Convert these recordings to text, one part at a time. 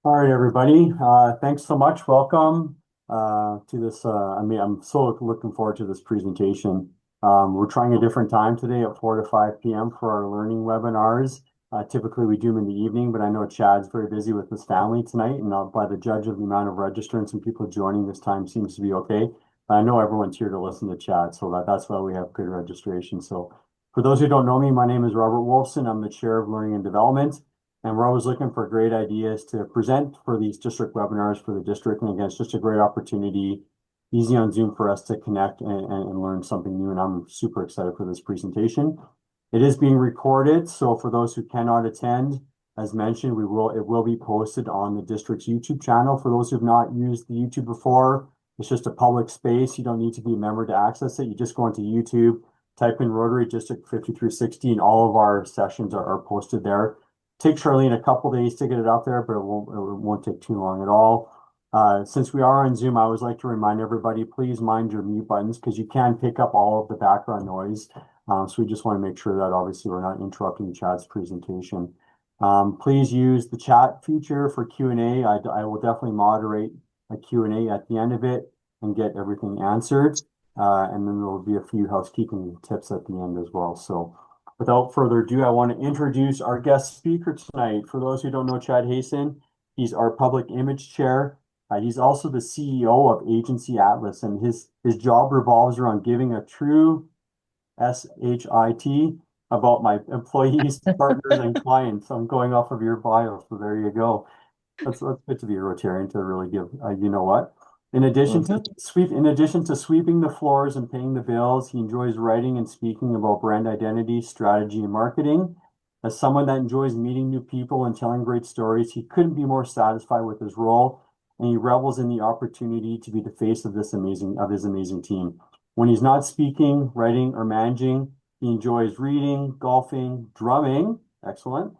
All right, everybody. Thanks so much. Welcome to this. I'm so looking forward to this presentation. We're trying a different time today at 4 to 5 p.m. for our learning webinars. Typically, we do them in the evening, but I know Chad's very busy with his family tonight, and by the judge of the amount of registrants and people joining, this time seems to be okay. I know everyone's here to listen to Chad, so that's why we have good registration. So, for those who don't know me, my name is Robert Wolfson. I'm the chair of Learning and Development. And we're always looking for great ideas to present for these district webinars for the district. And again, it's just a great opportunity, easy on Zoom for us to connect and learn something new. And I'm super excited for this presentation. It is being recorded. So for those who cannot attend, as mentioned, it will be posted on the district's YouTube channel. For those who have not used the YouTube before, it's just a public space. You don't need to be a member to access it. You just go into YouTube, type in Rotary District 5360, and all of our sessions are posted there. Take Charlene a couple days to get it out there, but it won't take too long at all. Since we are on Zoom, I always like to remind everybody, please mind your mute buttons because you can pick up all of the background noise. So we just want to make sure that obviously we're not interrupting Chad's presentation. Please use the chat feature for Q&A. I will definitely moderate a Q&A at the end of it and get everything answered. And then there will be a few housekeeping tips at the end as well. So without further ado, I want to introduce our guest speaker tonight. For those who don't know Chad Hayson, he's our public image chair. He's also the CEO of Agency Atlas, and his job revolves around giving a true SHIT about my employees, partners, and clients. I'm going off of your bio, so there you go. That's good to be a Rotarian to really give, you know what. In addition to sweeping the floors and paying the bills, he enjoys writing and speaking about brand identity, strategy, and marketing. As someone that enjoys meeting new people and telling great stories, he couldn't be more satisfied with his role, and he revels in the opportunity to be the face of his amazing team. When he's not speaking, writing, or managing, he enjoys reading, golfing, drumming, excellent,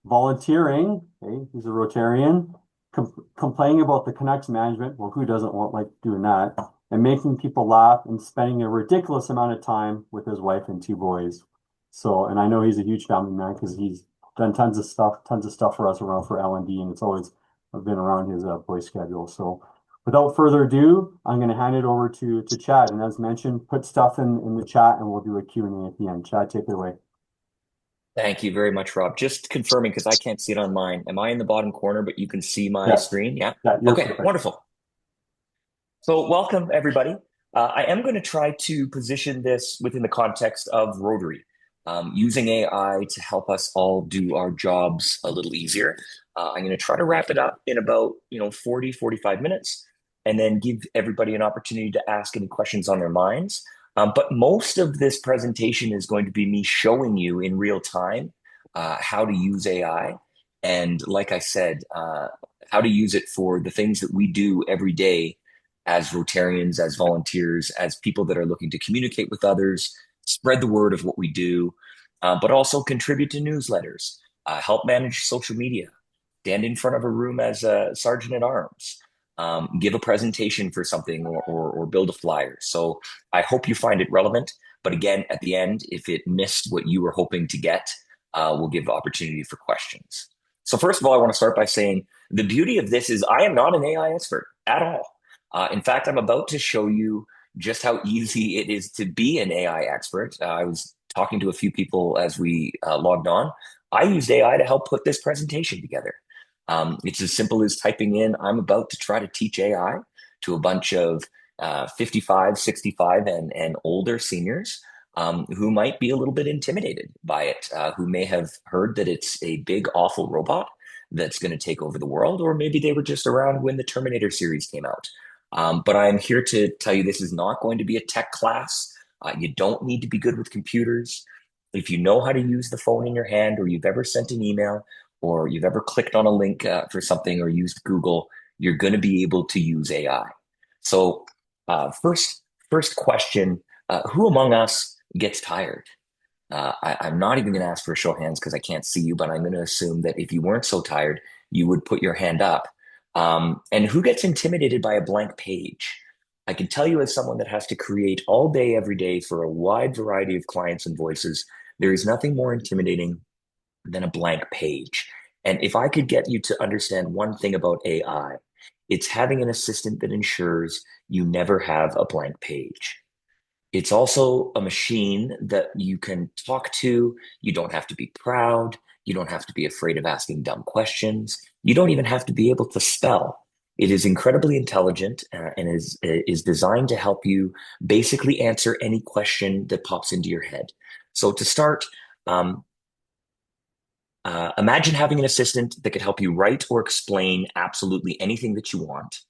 volunteering, okay, he's a Rotarian, complaining about the Canucks management. Well, who doesn't want like doing that? And making people laugh and spending a ridiculous amount of time with his wife and two boys. So, and I know he's a huge family man because he's done tons of stuff for us around for L&D, and it's always been around his boy schedule. So, without further ado, I'm going to hand it over to Chad. And as mentioned, put stuff in the chat, and we'll do a Q&A at the end. Chad, take it away. Thank you very much, Rob. Just confirming because I can't see it on mine. Am I in the bottom corner, but you can see my Yes, screen? Yeah. yeah, you're Okay, perfect. wonderful. So welcome, everybody. I am going to try to position this within the context of Rotary, using AI to help us all do our jobs a little easier. I'm going to try to wrap it up in about 40, 45 minutes, and then give everybody an opportunity to ask any questions on their minds. But most of this presentation is going to be me showing you in real time how to use AI. And like I said, how to use it for the things that we do every day as Rotarians, as volunteers, as people that are looking to communicate with others, spread the word of what we do, but also contribute to newsletters, help manage social media, stand in front of a room as a sergeant at arms, give a presentation for something, or build a flyer. So I hope you find it relevant. But again, at the end, if it missed what you were hoping to get, we'll give opportunity for questions. So first of all, I want to start by saying the beauty of this is I am not an AI expert at all. In fact, I'm about to show you just how easy it is to be an AI expert. I was talking to a few people as we logged on. I used AI to help put this presentation together. It's as simple as typing in, I'm about to try to teach AI to a bunch of 55, 65, and older seniors who might be a little bit intimidated by it, who may have heard that it's a big, awful robot that's going to take over the world, or maybe they were just around when the Terminator series came out. But I'm here to tell you this is not going to be a tech class. You don't need to be good with computers. If you know how to use the phone in your hand, or you've ever sent an email, or you've ever clicked on a link for something, or used Google, you're going to be able to use AI. So first question, who among us gets tired? I'm not even going to ask for a show of hands because I can't see you, but I'm going to assume that if you weren't so tired, you would put your hand up. And who gets intimidated by a blank page? I can tell you, as someone that has to create all day, every day for a wide variety of clients and voices, there is nothing more intimidating than a blank page. And if I could get you to understand one thing about AI, it's having an assistant that ensures you never have a blank page. It's also a machine that you can talk to. You don't have to be proud. You don't have to be afraid of asking dumb questions. You don't even have to be able to spell. It is incredibly intelligent and is designed to help you basically answer any question that pops into your head. So to start, um, imagine having an assistant that could help you write or explain absolutely anything that you want.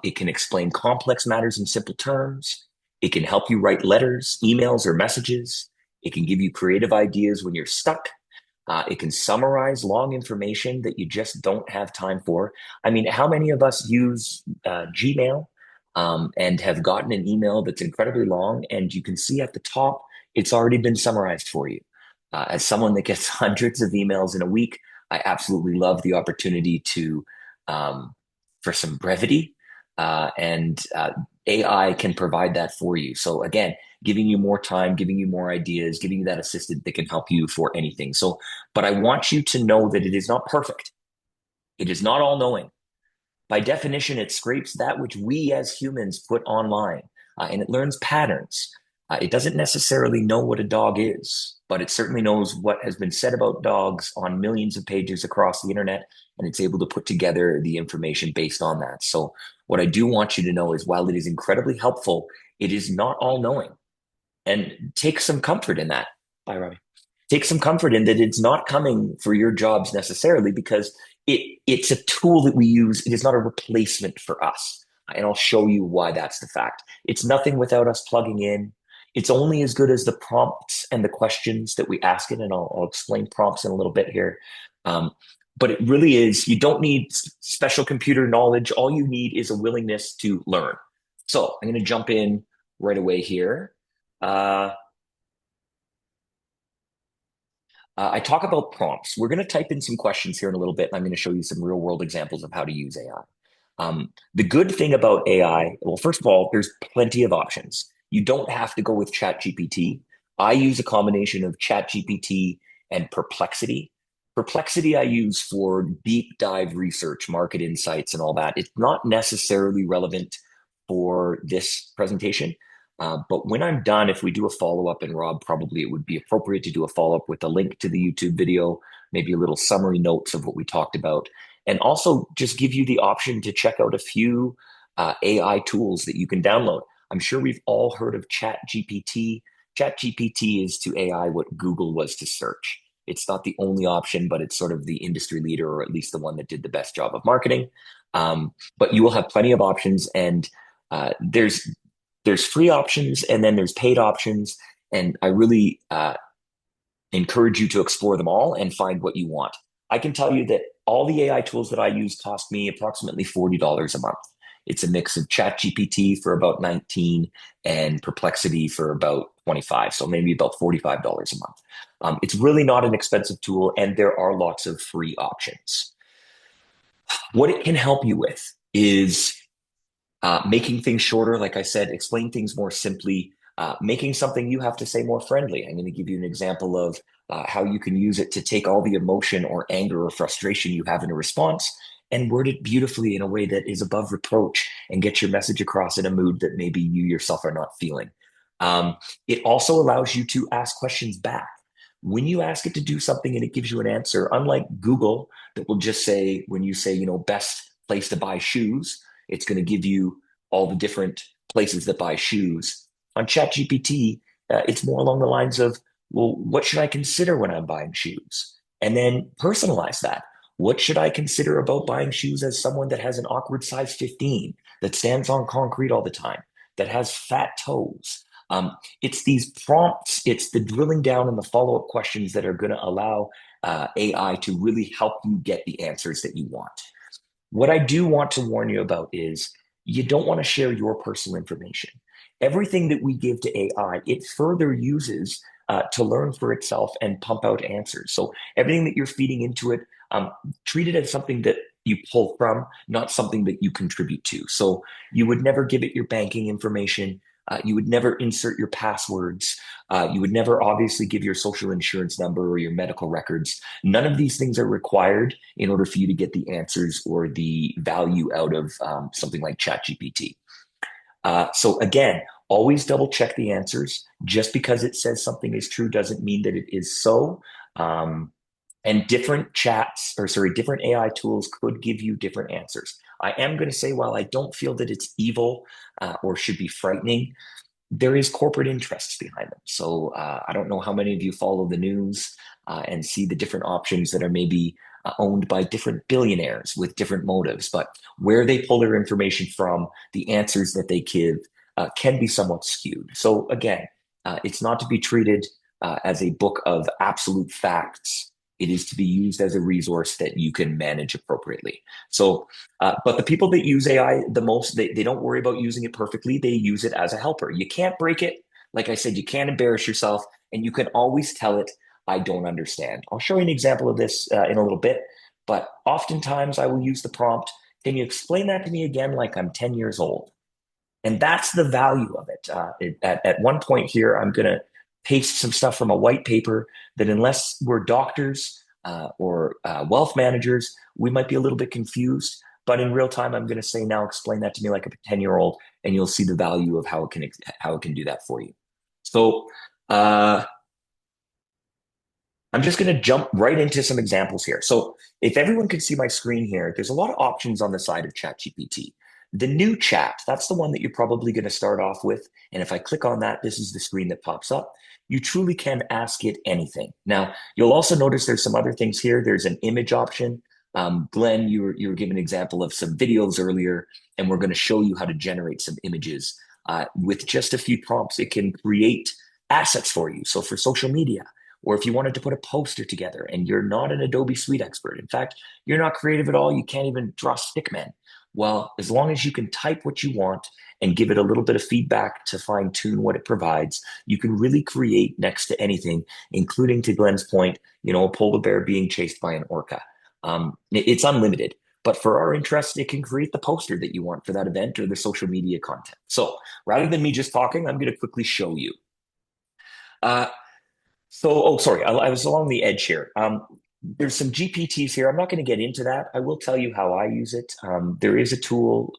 It can explain complex matters in simple terms. It can help you write letters, emails, or messages. It can give you creative ideas when you're stuck. It can summarize long information that you just don't have time for. I mean, how many of us use Gmail and have gotten an email that's incredibly long, and you can see at the top it's already been summarized for you? As someone that gets hundreds of emails in a week, I absolutely love the opportunity to for some brevity, and AI can provide that for you. So again, giving you more time, giving you more ideas, giving you that assistant that can help you for anything. So, but I want you to know that it is not perfect. It is not all knowing. By definition, it scrapes that which we as humans put online, and it learns patterns. It doesn't necessarily know what a dog is, but it certainly knows what has been said about dogs on millions of pages across the internet, and it's able to put together the information based on that. So, what I do want you to know is while it is incredibly helpful, it is not all knowing. And take some comfort in that. Bye, Robbie. Take some comfort in that it's not coming for your jobs necessarily because it's a tool that we use. It is not a replacement for us. And I'll show you why that's the fact. It's nothing without us plugging in. It's only as good as the prompts and the questions that we ask it. And I'll explain prompts in a little bit here. Um, but it really is, you don't need special computer knowledge. All you need is a willingness to learn. So I'm going to jump in right away here. Uh, I talk about prompts. We're going to type in some questions here in a little bit, and I'm going to show you some real world examples of how to use AI. The good thing about AI, well, first of all, there's plenty of options. You don't have to go with ChatGPT. I use a combination of ChatGPT and Perplexity. Perplexity I use for deep dive research, market insights, and all that. It's not necessarily relevant for this presentation. But when I'm done, if we do a follow up, and Rob, probably it would be appropriate to do a follow up with a link to the YouTube video, maybe a little summary notes of what we talked about, and also just give you the option to check out a few AI tools that you can download. I'm sure we've all heard of ChatGPT. ChatGPT is to AI what Google was to search. It's not the only option, but it's sort of the industry leader, or at least the one that did the best job of marketing. But you will have plenty of options, and there's free options and then there's paid options. And I really encourage you to explore them all and find what you want. I can tell you that all the AI tools that I use cost me approximately $40 a month. It's a mix of ChatGPT for about 19 and Perplexity for about 25. So maybe about $45 a month. It's really not an expensive tool, and there are lots of free options. What it can help you with is making things shorter, like I said, explain things more simply, making something you have to say more friendly. I'm going to give you an example of how you can use it to take all the emotion or anger or frustration you have in a response and word it beautifully in a way that is above reproach and get your message across in a mood that maybe you yourself are not feeling. Um, it also allows you to ask questions back. When you ask it to do something and it gives you an answer, unlike Google, that will just say, when you say, best place to buy shoes, it's going to give you all the different places that buy shoes. On ChatGPT, it's more along the lines of, well, what should I consider when I'm buying shoes? And then personalize that. What should I consider about buying shoes as someone that has an awkward size 15, that stands on concrete all the time, that has fat toes? It's these prompts, it's the drilling down and the follow up questions that are going to allow AI to really help you get the answers that you want. What I do want to warn you about is you don't want to share your personal information. Everything that we give to AI, it further uses to learn for itself and pump out answers. So everything that you're feeding into it, treat it as something that you pull from, not something that you contribute to. So you would never give it your banking information. You would never insert your passwords. You would never obviously give your social insurance number or your medical records. None of these things are required in order for you to get the answers or the value out of something like ChatGPT. So again, always double check the answers. Just because it says something is true doesn't mean that it is so. Um, and different different AI tools could give you different answers. I am going to say, while I don't feel that it's evil or should be frightening, there is corporate interests behind them. So I don't know how many of you follow the news and see the different options that are maybe owned by different billionaires with different motives, but where they pull their information from, the answers that they give can be somewhat skewed. So again, it's not to be treated as a book of absolute facts. It is to be used as a resource that you can manage appropriately. So but the people that use AI the most, they don't worry about using it perfectly. They use it as a helper. You can't break it. Like I said, you can't embarrass yourself, and you can always tell it, I don't understand. I'll show you an example of this in a little bit, but oftentimes I will use the prompt, can you explain that to me again like I'm 10 years old? And that's the value of it. At one point here, I'm going to paste some stuff from a white paper that, unless we're doctors or wealth managers, we might be a little bit confused. But in real time, I'm going to say, now explain that to me like a 10-year-old, and you'll see the value of how it can do that for you. So I'm just going to jump right into some examples here. So if everyone can see my screen here, there's a lot of options on the side of ChatGPT. The new chat, that's the one that you're probably going to start off with. And if I click on that, this is the screen that pops up. You truly can ask it anything. Now, you'll also notice there's some other things here. There's an image option. Glenn, you were giving an example of some videos earlier, and we're going to show you how to generate some images. With just a few prompts, it can create assets for you. So for social media, or if you wanted to put a poster together and you're not an Adobe Suite expert, in fact, you're not creative at all, you can't even draw stickmen. Well, as long as you can type what you want and give it a little bit of feedback to fine tune what it provides, you can really create next to anything, including, to Glenn's point, a polar bear being chased by an orca. It's unlimited. But for our interest, it can create the poster that you want for that event or the social media content. So rather than me just talking, I'm going to quickly show you. Uh, oh, sorry, I was along the edge here. There's some GPTs here. I'm not going to get into that. I will tell you how I use it. There is a tool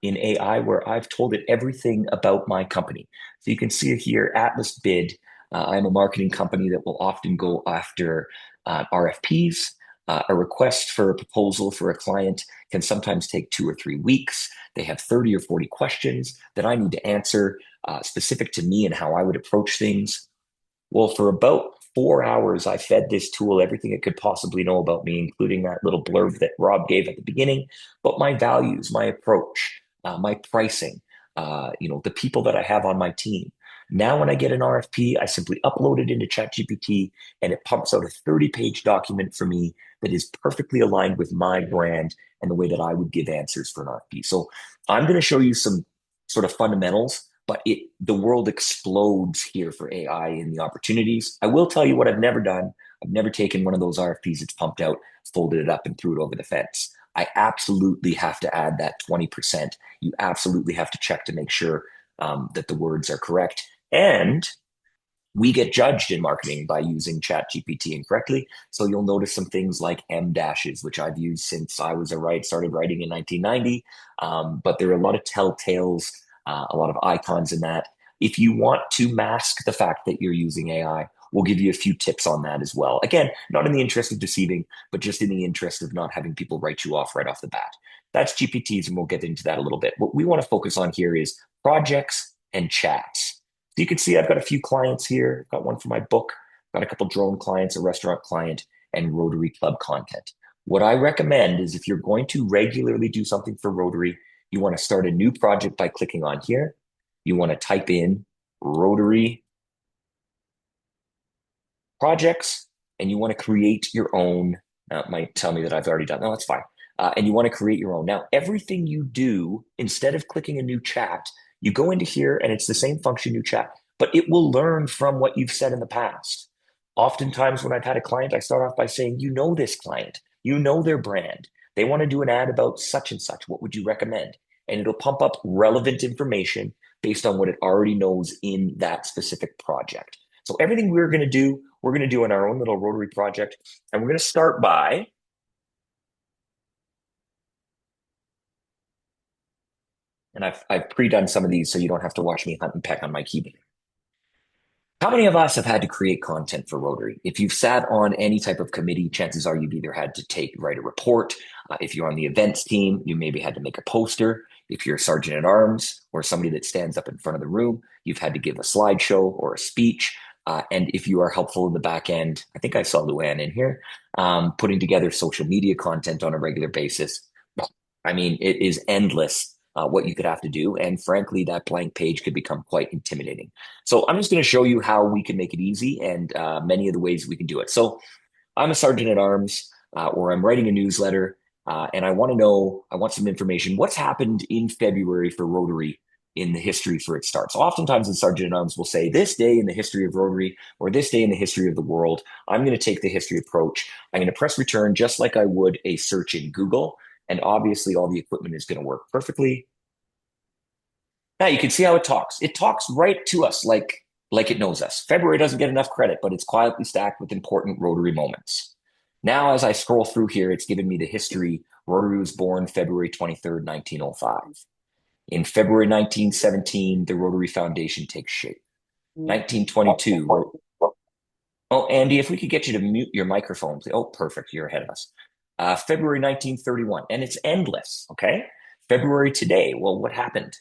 in AI where I've told it everything about my company. So you can see it here, Atlas Bid. I'm a marketing company that will often go after RFPs. A request for a proposal for a client can sometimes take 2 or 3 weeks. They have 30 or 40 questions that I need to answer specific to me and how I would approach things. Well, for about 4 hours, I fed this tool everything it could possibly know about me, including that little blurb that Rob gave at the beginning, but my values, my approach, my pricing, the people that I have on my team. Now, when I get an RFP, I simply upload it into ChatGPT, and it pumps out a 30-page document for me that is perfectly aligned with my brand and the way that I would give answers for an RFP. So I'm going to show you some sort of fundamentals, but the world explodes here for AI and the opportunities. I will tell you what I've never done. I've never taken one of those RFPs that's pumped out, folded it up, and threw it over the fence. I absolutely have to add that 20%. You absolutely have to check to make sure that the words are correct. And we get judged in marketing by using ChatGPT incorrectly. So you'll notice some things like M dashes, which I've used since I was started writing in 1990. But there are a lot of telltales, a lot of icons in that. If you want to mask the fact that you're using AI, we'll give you a few tips on that as well. Again, not in the interest of deceiving, but just in the interest of not having people write you off right off the bat. That's GPTs, and we'll get into that a little bit. What we want to focus on here is projects and chats. So you can see I've got a few clients here. I've got one for my book, got a couple drone clients, a restaurant client, and Rotary Club content. What I recommend is, if you're going to regularly do something for Rotary, you want to start a new project by clicking on here. You want to type in Rotary projects, and you want to create your own. Now, it might tell me that I've already done. No, that's fine. And you want to create your own. Now, everything you do, instead of clicking a new chat, you go into here and it's the same function, new chat, but it will learn from what you've said in the past. Oftentimes, when I've had a client, I start off by saying, this client, their brand. They want to do an ad about such and such. What would you recommend? And it'll pump up relevant information based on what it already knows in that specific project. So everything we're going to do in our own little Rotary project. And we're going to start by, and I've pre-done some of these so you don't have to watch me hunt and peck on my keyboard. How many of us have had to create content for Rotary? If you've sat on any type of committee, chances are you've either had to write a report. If you're on the events team, you maybe had to make a poster. If you're a sergeant at arms or somebody that stands up in front of the room, you've had to give a slideshow or a speech. And if you are helpful in the back end, I think I saw Luann in here, putting together social media content on a regular basis. I mean, it is endless what you could have to do. And frankly, that blank page could become quite intimidating. So I'm just going to show you how we can make it easy and many of the ways we can do it. So I'm a sergeant at arms or I'm writing a newsletter and I want some information. What's happened in February for Rotary in the history for its start? So oftentimes the sergeant at arms will say this day in the history of Rotary or this day in the history of the world. I'm going to take the history approach. I'm going to press return just like I would a search in Google. And obviously all the equipment is going to work perfectly. Now you can see how it talks. It talks right to us like it knows us. February doesn't get enough credit, but it's quietly stacked with important Rotary moments. Now, as I scroll through here, it's giving me the history. Rotary was born February 23rd, 1905. In February 1917, the Rotary Foundation takes shape. 1922. Oh, Andy, if we could get you to mute your microphone, please. Oh, perfect. You're ahead of us. February 1931, and it's endless. Okay. February today. Well, what happened?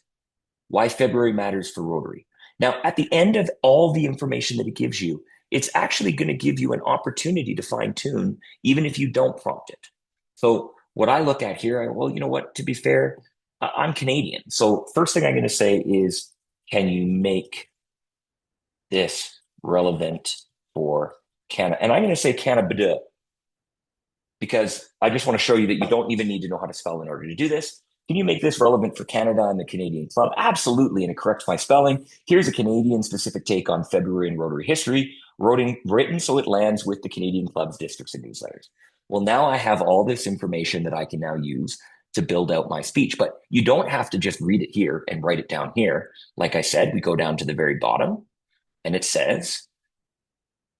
Why February matters for Rotary. Now, at the end of all the information that it gives you, it's actually going to give you an opportunity to fine tune, even if you don't prompt it. So what I look at here, well, you know what, to be fair, I'm Canadian. So first thing I'm going to say is, can you make this relevant for Canada? And I'm going to say Canada because I just want to show you that you don't even need to know how to spell in order to do this. Can you make this relevant for Canada and the Canadian Club? Absolutely, and it corrects my spelling. Here's a Canadian-specific take on February in Rotary history, written so it lands with the Canadian Club's districts and newsletters. Well, now I have all this information that I can now use to build out my speech, but you don't have to just read it here and write it down here. Like I said, we go down to the very bottom, and it says,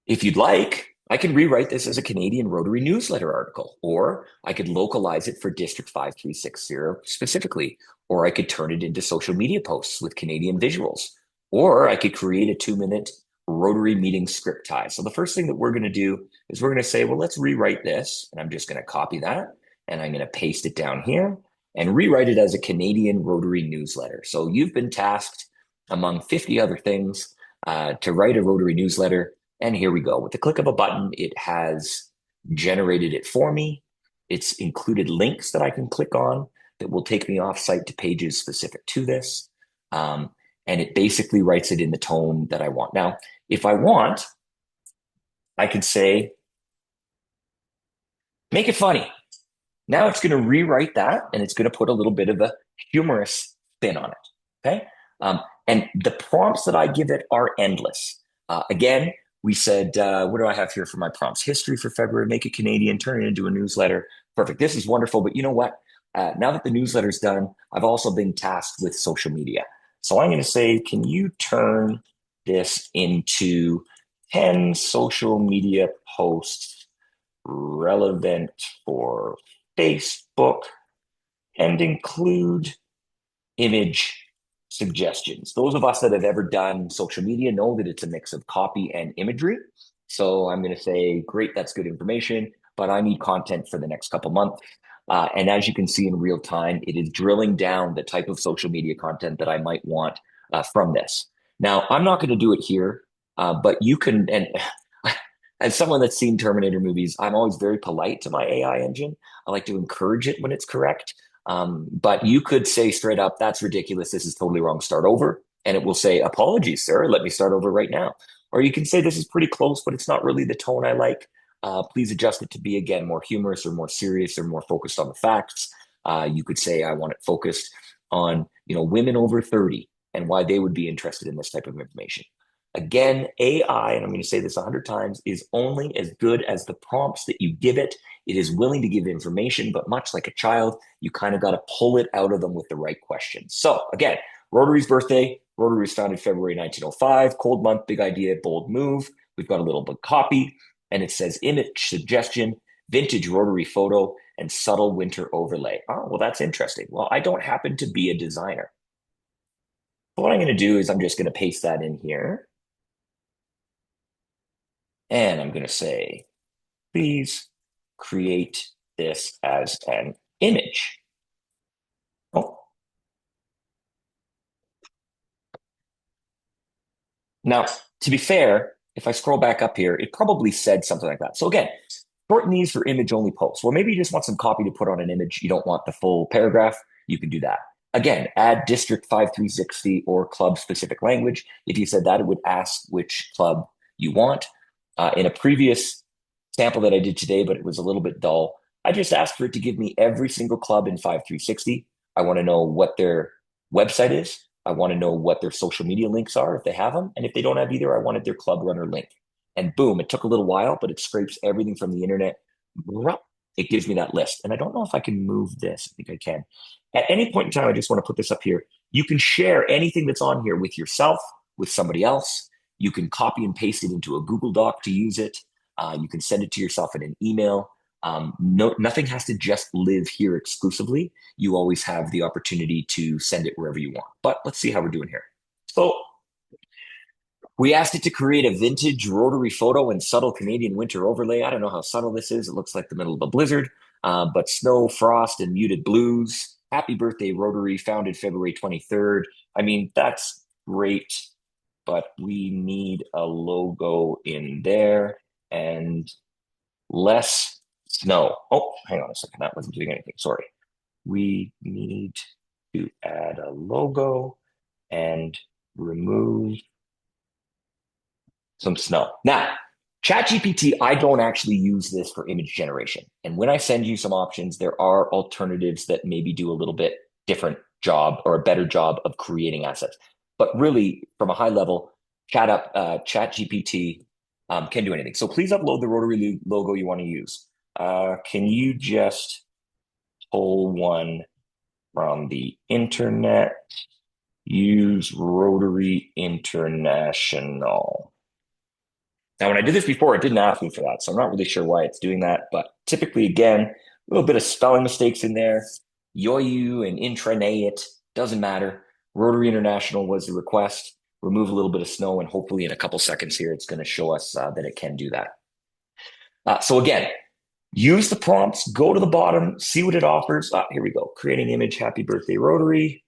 if you'd like, I can rewrite this as a Canadian Rotary newsletter article, or I could localize it for District 5360 specifically, or I could turn it into social media posts with Canadian visuals, or I could create a 2-minute Rotary meeting script tie. So the first thing that we're going to do is we're going to say, well, let's rewrite this. And I'm just going to copy that and I'm going to paste it down here and rewrite it as a Canadian Rotary newsletter. So you've been tasked among 50 other things to write a Rotary newsletter. And here we go. With the click of a button, it has generated it for me. It's included links that I can click on that will take me off site to pages specific to this. And it basically writes it in the tone that I want. Now, if I want, I could say, make it funny. Now it's going to rewrite that and it's going to put a little bit of a humorous spin on it. Okay. And the prompts that I give it are endless. Again, we said, what do I have here for my prompts? History for February, make it Canadian, turn it into a newsletter. Perfect. This is wonderful. But you know what? Now that the newsletter's done, I've also been tasked with social media. So I'm going to say, can you turn this into 10 social media posts relevant for Facebook and include image suggestions? Those of us that have ever done social media know that it's a mix of copy and imagery. So I'm going to say, great, that's good information, but I need content for the next couple months. And as you can see in real time, it is drilling down the type of social media content that I might want from this. Now, I'm not going to do it here, but you can, and as someone that's seen Terminator movies, I'm always very polite to my AI engine. I like to encourage it when it's correct. But you could say straight up, that's ridiculous. This is totally wrong. Start over. And it will say, apologies, sir. Let me start over right now. Or you can say, this is pretty close, but it's not really the tone I like. Please adjust it to be, again, more humorous or more serious or more focused on the facts. You could say, I want it focused on, women over 30 and why they would be interested in this type of information. Again, AI, and I'm going to say this 100 times, is only as good as the prompts that you give it. It is willing to give information, but much like a child, you kind of got to pull it out of them with the right questions. So again, Rotary's birthday, Rotary was founded February 1905. Cold month, big idea, bold move. We've got a little bit copy, and it says image suggestion, vintage Rotary photo, and subtle winter overlay. Oh, well, that's interesting. Well, I don't happen to be a designer. So what I'm going to do is I'm just going to paste that in here. And I'm going to say, please create this as an image. Oh. Now, to be fair, if I scroll back up here, it probably said something like that. So again, shorten these for image only posts. Well, maybe you just want some copy to put on an image. You don't want the full paragraph. You can do that. Again, add district 5360 or club specific language. If you said that, it would ask which club you want. In a previous sample that I did today, but it was a little bit dull, I just asked for it to give me every single club in 5360. I want to know what their website is. I want to know what their social media links are if they have them. And if they don't have either, I wanted their club runner link. And boom, it took a little while, but it scrapes everything from the internet. It gives me that list. And I don't know if I can move this. I think I can. At any point in time, I just want to put this up here. You can share anything that's on here with yourself, with somebody else. You can copy and paste it into a Google Doc to use it. You can send it to yourself in an email. Nothing has to just live here exclusively. You always have the opportunity to send it wherever you want. But let's see how we're doing here. So we asked it to create a vintage Rotary photo and subtle Canadian winter overlay. I don't know how subtle this is. It looks like the middle of a blizzard, but snow, frost, and muted blues. Happy birthday, Rotary, founded February 23rd. I mean, that's great, but we need a logo in there and less snow. Oh, hang on a second. That wasn't doing anything. Sorry. We need to add a logo and remove some snow. Now, ChatGPT, I don't actually use this for image generation. And when I send you some options, there are alternatives that maybe do a little bit different job or a better job of creating assets. But really, from a high level, ChatGPT can do anything. So please upload the Rotary logo you want to use. Can you just pull one from the internet? Use Rotary International. Now, when I did this before, it didn't ask me for that, so I'm not really sure why it's doing that. But typically, again, a little bit of spelling mistakes in there. Yoyu and intranet, doesn't matter. Rotary International was the request. Remove a little bit of snow, and hopefully in a couple seconds here, it's going to show us that it can do that. So again, use the prompts, go to the bottom, see what it offers. Here we go. Creating image, happy birthday, Rotary.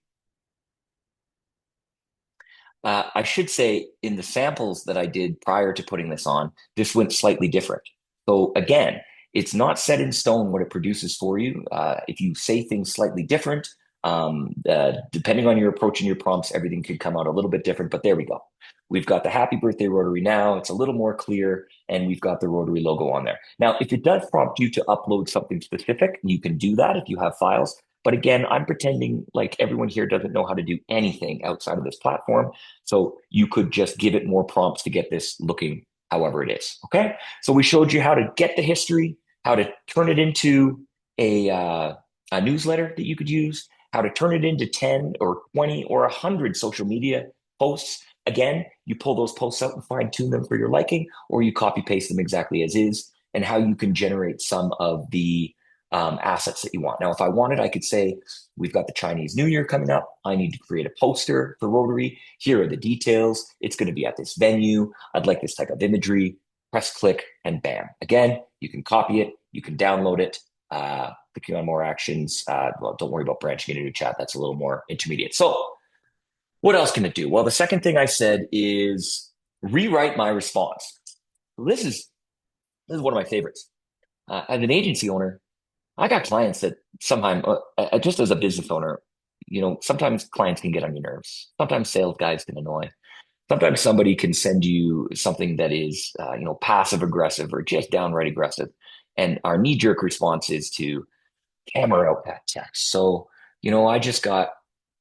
I should say in the samples that I did prior to putting this on, this went slightly different. So again, it's not set in stone what it produces for you. If you say things slightly different, depending on your approach and your prompts, everything could come out a little bit different, but there we go. We've got the Happy Birthday Rotary now. It's a little more clear, and we've got the Rotary logo on there. Now, if it does prompt you to upload something specific, you can do that if you have files. But again, I'm pretending like everyone here doesn't know how to do anything outside of this platform. So you could just give it more prompts to get this looking however it is. Okay. So we showed you how to get the history, how to turn it into a newsletter that you could use, how to turn it into 10 or 20 or 100 social media posts. Again, you pull those posts out and fine tune them for your liking, or you copy paste them exactly as is, and how you can generate some of the assets that you want. Now, if I wanted, I could say, we've got the Chinese New Year coming up. I need to create a poster for Rotary. Here are the details. It's going to be at this venue. I'd like this type of imagery. Press click and bam. Again, you can copy it. You can download it. Clicking on more actions. Well, don't worry about branching into chat. That's a little more intermediate. So what else can it do? Well, the second thing I said is rewrite my response. This is one of my favorites. As an agency owner, I got clients that sometimes, just as a business owner, sometimes clients can get on your nerves. Sometimes sales guys can annoy. Sometimes somebody can send you something that is, passive aggressive or just downright aggressive. And our knee-jerk response is to hammer out that text. So, I just got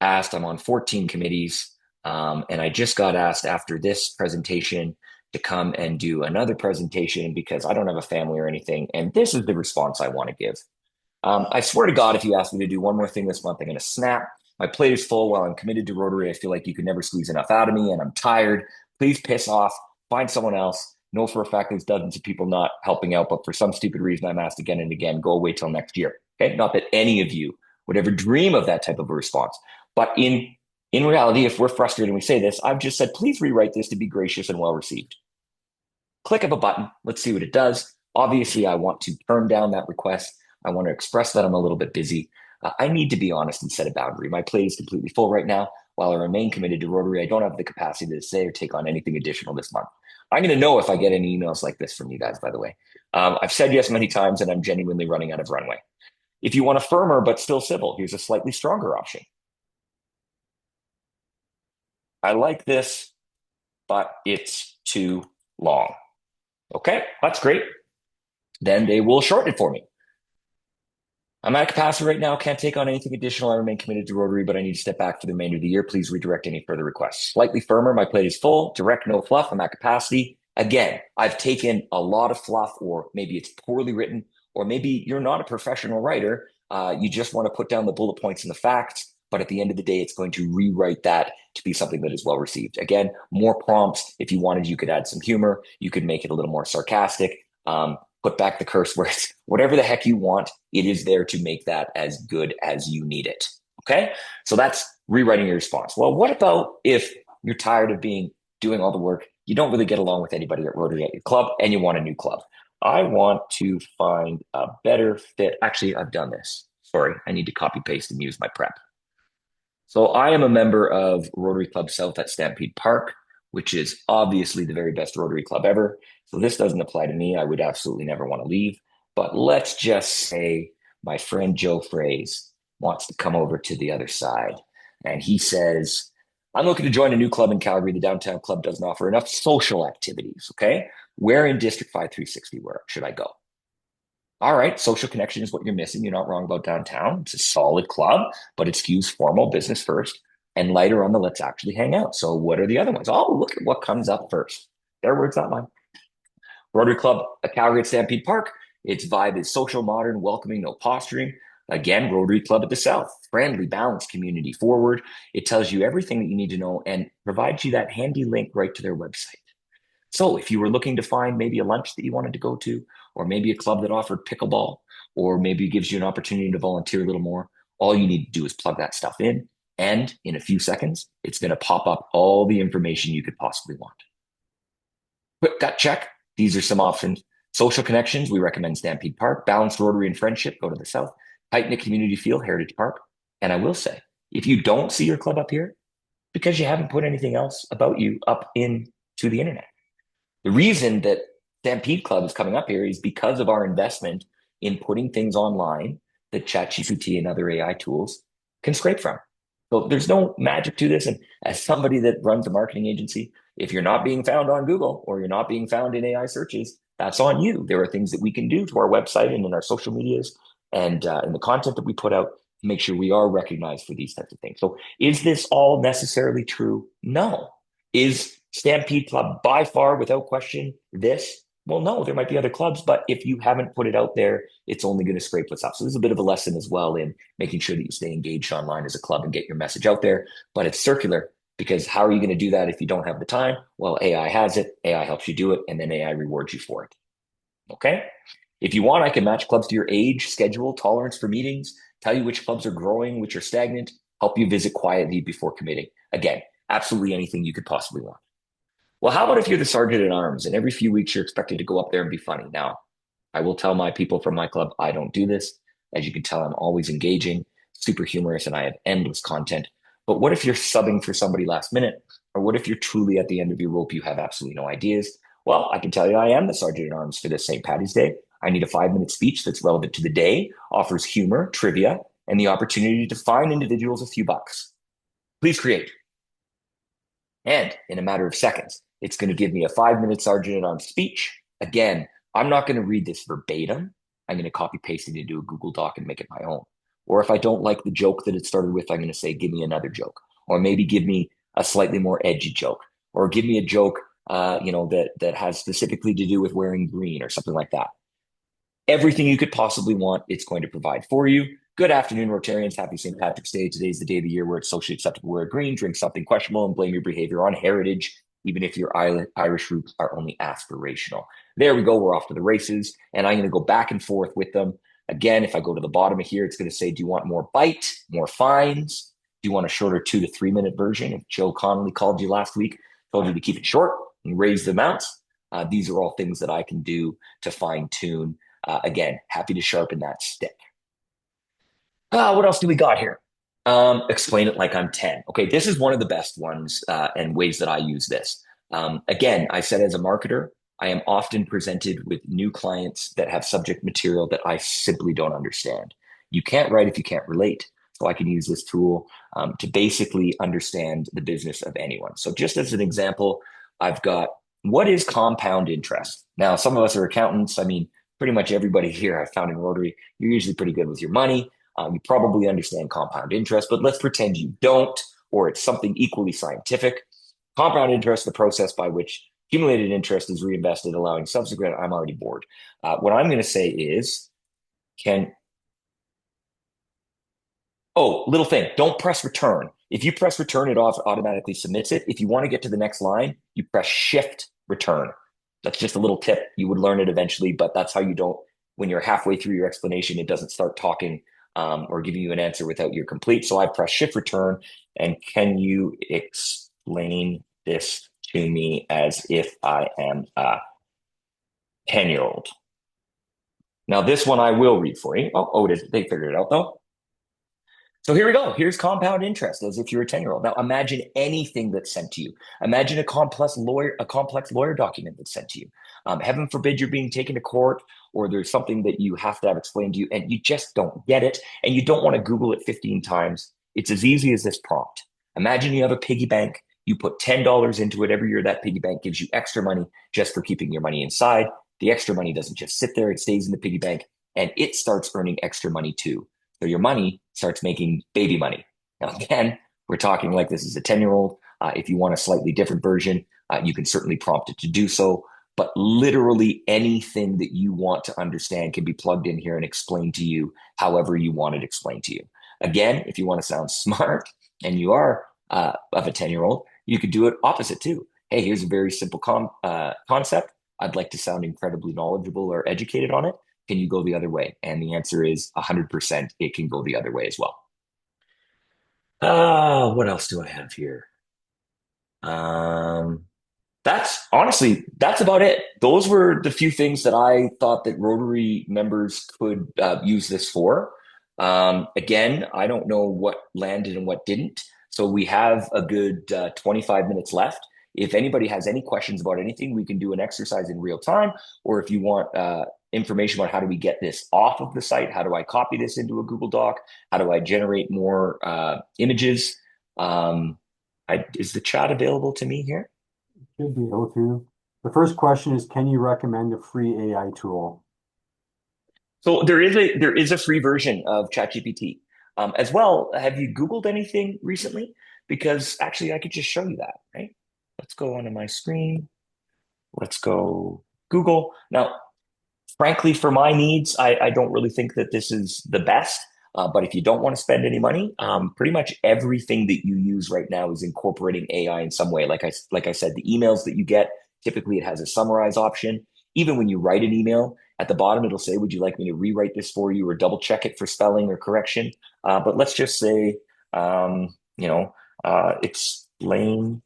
asked, I'm on 14 committees, and I just got asked after this presentation to come and do another presentation because I don't have a family or anything. And this is the response I want to give. I swear to God, if you ask me to do one more thing this month, I'm going to snap. My plate is full. While I'm committed to Rotary, I feel like you can never squeeze enough out of me, and I'm tired. Please piss off, find someone else. Know for a fact there's dozens of people not helping out, but for some stupid reason, I'm asked again and again, go away till next year. Okay. Not that any of you would ever dream of that type of a response. But in reality, if we're frustrated and we say this, I've just said, please rewrite this to be gracious and well received. Click of a button. Let's see what it does. Obviously, I want to turn down that request. I want to express that I'm a little bit busy. I need to be honest and set a boundary. My plate is completely full right now. While I remain committed to Rotary, I don't have the capacity to say or take on anything additional this month. I'm going to know if I get any emails like this from you guys, by the way. I've said yes many times, and I'm genuinely running out of runway. If you want a firmer but still civil, here's a slightly stronger option. I like this, but it's too long. Okay, that's great. Then they will shorten it for me. I'm at capacity right now. Can't take on anything additional. I remain committed to Rotary, but I need to step back for the remainder of the year. Please redirect any further requests. Slightly firmer. My plate is full. Direct, no fluff. I'm at capacity. Again, I've taken a lot of fluff, or maybe it's poorly written, or maybe you're not a professional writer. You just want to put down the bullet points and the facts. But at the end of the day, it's going to rewrite that to be something that is well received. Again, more prompts. If you wanted, you could add some humor. You could make it a little more sarcastic. Put back the curse words, whatever the heck you want. It is there to make that as good as you need it. Okay. So that's rewriting your response. Well, what about if you're tired of doing all the work? You don't really get along with anybody at Rotary at your club and you want a new club. I want to find a better fit. Actually, I've done this. Sorry. I need to copy paste and use my prep. So I am a member of Rotary Club South at Stampede Park, which is obviously the very best Rotary Club ever. So this doesn't apply to me. I would absolutely never want to leave. But let's just say my friend Joe Fraze wants to come over to the other side. And he says, I'm looking to join a new club in Calgary. The downtown club doesn't offer enough social activities. Okay. Where in District 5360, where should I go? All right, social connection is what you're missing. You're not wrong about downtown. It's a solid club, but it skews formal business first and lighter on the let's actually hang out. So what are the other ones? Oh, look at what comes up first. Their words, not mine. Rotary Club, a Calgary at Stampede Park. Its vibe is social, modern, welcoming, no posturing. Again, Rotary Club at the South, friendly, balanced, community forward. It tells you everything that you need to know and provides you that handy link right to their website. So if you were looking to find maybe a lunch that you wanted to go to, or maybe a club that offered pickleball, or maybe gives you an opportunity to volunteer a little more, all you need to do is plug that stuff in. And in a few seconds, it's going to pop up all the information you could possibly want. Quick gut check. These are some options. Social connections, we recommend Stampede Park. Balanced Rotary and friendship, go to the South. Tight-knit community feel, Heritage Park. And I will say, if you don't see your club up here, because you haven't put anything else about you up into the internet. The reason that Stampede Club is coming up here is because of our investment in putting things online that ChatGPT and other AI tools can scrape from. So there's no magic to this. And as somebody that runs a marketing agency, if you're not being found on Google or you're not being found in AI searches, that's on you. There are things that we can do to our website and in our social medias and in the content that we put out to make sure we are recognized for these types of things. So is this all necessarily true? No. Is Stampede Club by far, without question, this? Well, no, there might be other clubs, but if you haven't put it out there, it's only going to scrape what's up. So this is a bit of a lesson as well in making sure that you stay engaged online as a club and get your message out there. But it's circular because how are you going to do that if you don't have the time? Well, AI has it, AI helps you do it, and then AI rewards you for it. Okay? If you want, I can match clubs to your age, schedule, tolerance for meetings, tell you which clubs are growing, which are stagnant, help you visit quietly before committing. Again, absolutely anything you could possibly want. Well, how about if you're the sergeant at arms and every few weeks you're expected to go up there and be funny? Now, I will tell my people from my club, I don't do this. As you can tell, I'm always engaging, super humorous, and I have endless content. But what if you're subbing for somebody last minute? Or what if you're truly at the end of your rope, you have absolutely no ideas? Well, I can tell you I am the sergeant at arms for this St. Patty's Day. I need a 5-minute speech that's relevant to the day, offers humor, trivia, and the opportunity to fine individuals a few bucks. Please create. And in a matter of seconds, it's going to give me a 5-minute sergeant at arms speech. Again, I'm not going to read this verbatim. I'm going to copy paste it into a Google Doc and make it my own. Or if I don't like the joke that it started with, I'm going to say, give me another joke. Or maybe give me a slightly more edgy joke. Or give me a joke, that has specifically to do with wearing green or something like that. Everything you could possibly want, it's going to provide for you. Good afternoon, Rotarians. Happy St. Patrick's Day. Today's the day of the year where it's socially acceptable to wear green, drink something questionable, and blame your behavior on heritage, even if your Irish roots are only aspirational. There we go. We're off to the races, and I'm going to go back and forth with them. Again, if I go to the bottom of here, it's going to say, do you want more bite, more fines? Do you want a shorter 2 to 3 minute version? If Joe Connolly called you last week, told you to keep it short and raise the amounts, these are all things that I can do to fine tune. Again, happy to sharpen that stick. What else do we got here? Explain it like I'm 10. Okay, this is one of the best ones and ways that I use this. Again, I said as a marketer, I am often presented with new clients that have subject material that I simply don't understand. You can't write if you can't relate. So I can use this tool to basically understand the business of anyone. So just as an example, I've got what is compound interest? Now, some of us are accountants. I mean, pretty much everybody here I've found in Rotary, you're usually pretty good with your money. You probably understand compound interest, but let's pretend you don't, or it's something equally scientific. Compound interest, the process by which accumulated interest is reinvested, allowing subsequent. I'm already bored. What I'm going to say is, can oh, little thing, don't press return. If you press return, it automatically submits it. If you want to get to the next line, you press shift return. That's just a little tip. You would learn it eventually, but that's how you don't, when you're halfway through your explanation, it doesn't start talking or giving you an answer without your complete. So I press shift return. And can you explain this to me as if I am a 10-year-old? Now, this one I will read for you. They figured it out though. So here we go. Here's compound interest as if you're a 10-year-old. Now imagine anything that's sent to you. Imagine a complex lawyer document that's sent to you. Heaven forbid you're being taken to court or there's something that you have to have explained to you and you just don't get it and you don't want to Google it 15 times. It's as easy as this prompt. Imagine you have a piggy bank. You put $10 into it every year. That piggy bank gives you extra money just for keeping your money inside. The extra money doesn't just sit there. It stays in the piggy bank and it starts earning extra money too. So your money starts making baby money. Now, again, we're talking like this is a 10-year-old. If you want a slightly different version, you can certainly prompt it to do so. But literally anything that you want to understand can be plugged in here and explained to you however you want it explained to you. Again, if you want to sound smart and you are of a 10-year-old, you could do it opposite too. Hey, here's a very simple concept. I'd like to sound incredibly knowledgeable or educated on it. Can you go the other way? And the answer is 100%. It can go the other way as well. What else do I have here? That's about it. Those were the few things that I thought that Rotary members could use this for. Again, I don't know what landed and what didn't. So we have a good 25 minutes left. If anybody has any questions about anything, we can do an exercise in real time. Or if you want information about how do we get this off of the site, how do I copy this into a Google Doc, how do I generate more images? Is the chat available to me here? Should be able to. The first question is, can you recommend a free AI tool? So there is a free version of ChatGPT. As well, have you Googled anything recently? Because actually, I could just show you that, right? Let's go onto my screen. Let's go Google. Now, frankly, for my needs, I don't really think that this is the best. But if you don't want to spend any money, pretty much everything that you use right now is incorporating AI in some way. Like I said, the emails that you get, typically it has a summarize option. Even when you write an email, at the bottom it'll say, "Would you like me to rewrite this for you or double check it for spelling or correction?" But let's just say, explain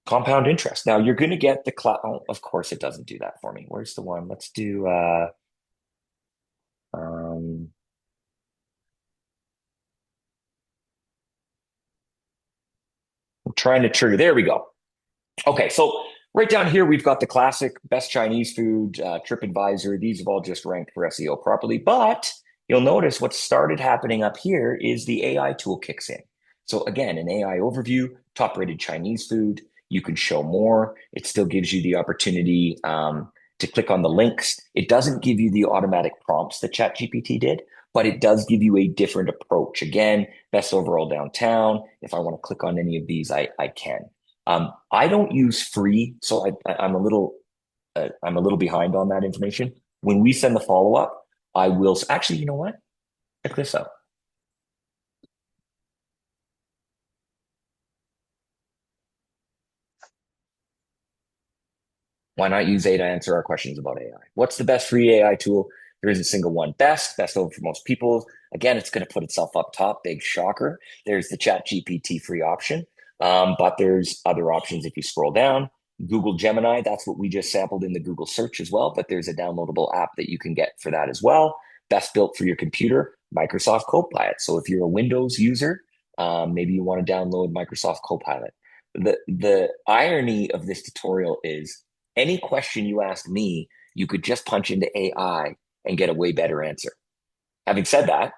compound interest. Now you're going to get the class. Oh, of course, it doesn't do that for me. Where's the one? Let's do. Um, I'm trying to trigger. There we go. Okay, so right down here we've got the classic best Chinese food, TripAdvisor. These have all just ranked for SEO properly, but you'll notice what started happening up here is the AI tool kicks in. So again, an AI overview, top-rated Chinese food. You can show more. It still gives you the opportunity to click on the links. It doesn't give you the automatic prompts that ChatGPT did, but it does give you a different approach. Again, best overall downtown. If I want to click on any of these, I can. I don't use free, so I'm a little behind on that information. When we send the follow-up, I will actually, you know what? Check this out. Why not use A to answer our questions about AI? What's the best free AI tool? There isn't a single one. Best over for most people. Again, it's going to put itself up top. Big shocker. There's the Chat GPT free option, but there's other options if you scroll down. Google Gemini, that's what we just sampled in the Google search as well, but there's a downloadable app that you can get for that as well. Best built for your computer, Microsoft Copilot. So if you're a Windows user, maybe you want to download Microsoft Copilot. The irony of this tutorial is any question you ask me, you could just punch into AI and get a way better answer. Having said that,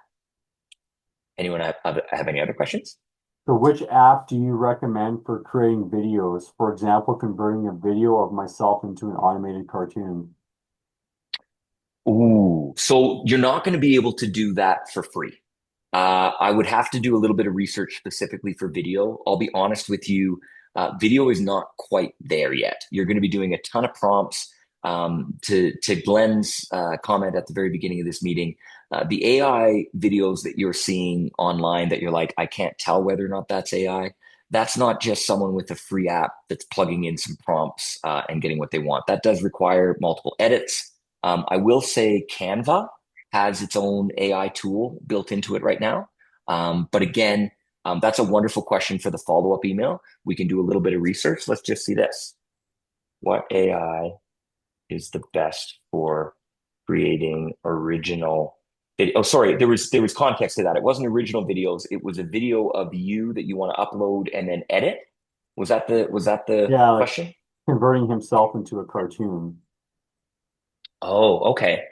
anyone have any other questions? So which app do you recommend for creating videos? For example, converting a video of myself into an automated cartoon. Ooh, so you're not going to be able to do that for free. I would have to do a little bit of research specifically for video. I'll be honest with you, video is not quite there yet. You're going to be doing a ton of prompts. To Glenn's comment at the very beginning of this meeting, the AI videos that you're seeing online that you're like, I can't tell whether or not that's AI. That's not just someone with a free app that's plugging in some prompts and getting what they want. That does require multiple edits. I will say Canva has its own AI tool built into it right now. But again, that's a wonderful question for the follow-up email. We can do a little bit of research. Let's just see this. What AI is the best for creating original video? Oh, sorry, there was context to that. It wasn't original videos. It was a video of you that you want to upload and then edit. Was that the Yeah, like question? converting himself into a cartoon. Oh, okay.